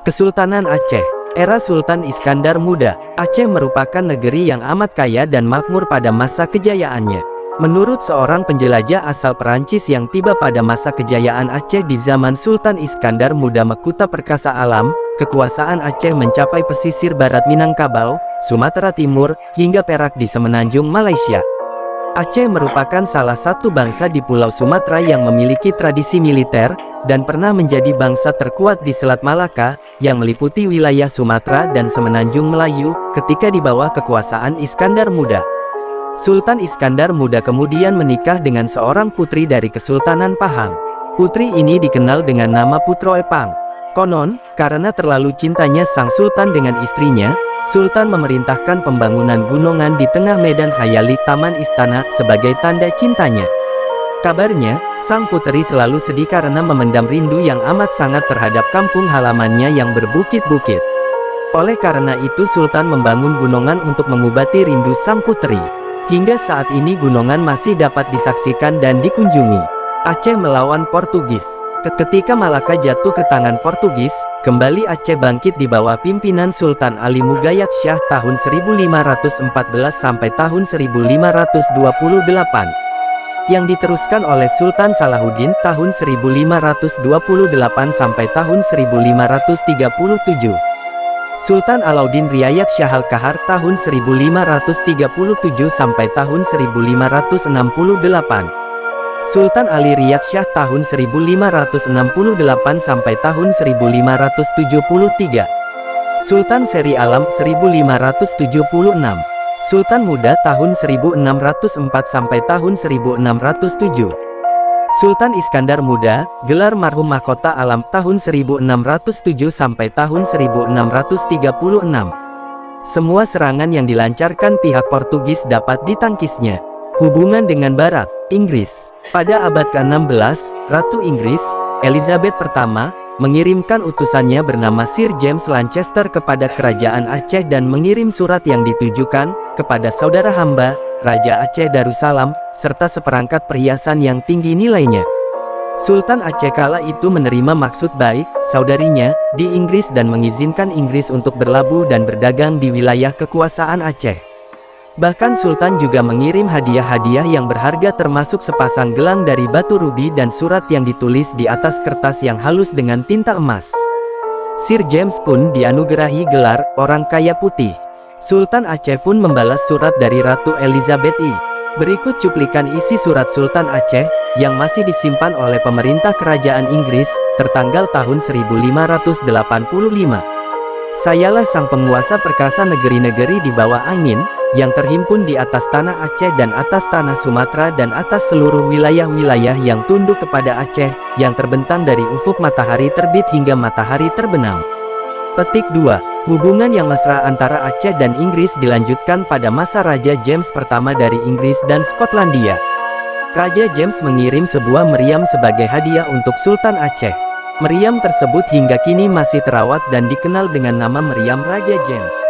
Kesultanan Aceh. Era Sultan Iskandar Muda, Aceh merupakan negeri yang amat kaya dan makmur pada masa kejayaannya. Menurut seorang penjelajah asal Perancis yang tiba pada masa kejayaan Aceh di zaman Sultan Iskandar Muda Mekuta perkasa alam, kekuasaan Aceh mencapai pesisir barat Minangkabau, Sumatera Timur, hingga Perak di semenanjung Malaysia. Aceh merupakan salah satu bangsa di Pulau Sumatera yang memiliki tradisi militer, dan pernah menjadi bangsa terkuat di Selat Malaka, yang meliputi wilayah Sumatera dan semenanjung Melayu, ketika di bawah kekuasaan Iskandar Muda. Sultan Iskandar Muda kemudian menikah dengan seorang putri dari Kesultanan Pahang. Putri ini dikenal dengan nama Putro Epang. Konon, karena terlalu cintanya sang sultan dengan istrinya, Sultan memerintahkan pembangunan gunungan di tengah medan Hayali Taman Istana sebagai tanda cintanya. Kabarnya, sang putri selalu sedih karena memendam rindu yang amat sangat terhadap kampung halamannya yang berbukit-bukit. Oleh karena itu Sultan membangun gunungan untuk mengobati rindu sang putri. Hingga saat ini gunungan masih dapat disaksikan dan dikunjungi. Aceh melawan Portugis. Ketika Malaka jatuh ke tangan Portugis, kembali Aceh bangkit di bawah pimpinan Sultan Ali Mugayat Syah tahun 1514 sampai tahun 1528. Yang diteruskan oleh Sultan Salahuddin tahun 1528 sampai tahun 1537. Sultan Alauddin Riayat Syah Al-Kahar tahun 1537 sampai tahun 1568. Sultan Ali Riyad Syah tahun 1568 sampai tahun 1573. Sultan Seri Alam 1576. Sultan Muda tahun 1604 sampai tahun 1607. Sultan Iskandar Muda, gelar marhum mahkota alam tahun 1607 sampai tahun 1636. Semua serangan yang dilancarkan pihak Portugis dapat ditangkisnya. Hubungan dengan Barat, Inggris. Pada abad ke-16, Ratu Inggris, Elizabeth I, mengirimkan utusannya bernama Sir James Lancaster kepada Kerajaan Aceh dan mengirim surat yang ditujukan kepada saudara hamba, Raja Aceh Darussalam, serta seperangkat perhiasan yang tinggi nilainya. Sultan Aceh kala itu menerima maksud baik saudarinya di Inggris dan mengizinkan Inggris untuk berlabuh dan berdagang di wilayah kekuasaan Aceh. Bahkan Sultan juga mengirim hadiah-hadiah yang berharga termasuk sepasang gelang dari batu rubi dan surat yang ditulis di atas kertas yang halus dengan tinta emas. Sir James pun dianugerahi gelar orang kaya putih. Sultan Aceh pun membalas surat dari Ratu Elizabeth I. Berikut cuplikan isi surat Sultan Aceh, yang masih disimpan oleh pemerintah kerajaan Inggris, tertanggal tahun 1585. Sayalah sang penguasa perkasa negeri-negeri di bawah angin, yang terhimpun di atas tanah Aceh dan atas tanah Sumatera dan atas seluruh wilayah-wilayah yang tunduk kepada Aceh, yang terbentang dari ufuk matahari terbit hingga matahari terbenam. Petik 2. Hubungan yang mesra antara Aceh dan Inggris dilanjutkan pada masa Raja James pertama dari Inggris dan Skotlandia. Raja James mengirim sebuah meriam sebagai hadiah untuk Sultan Aceh. Meriam tersebut hingga kini masih terawat dan dikenal dengan nama meriam Raja James.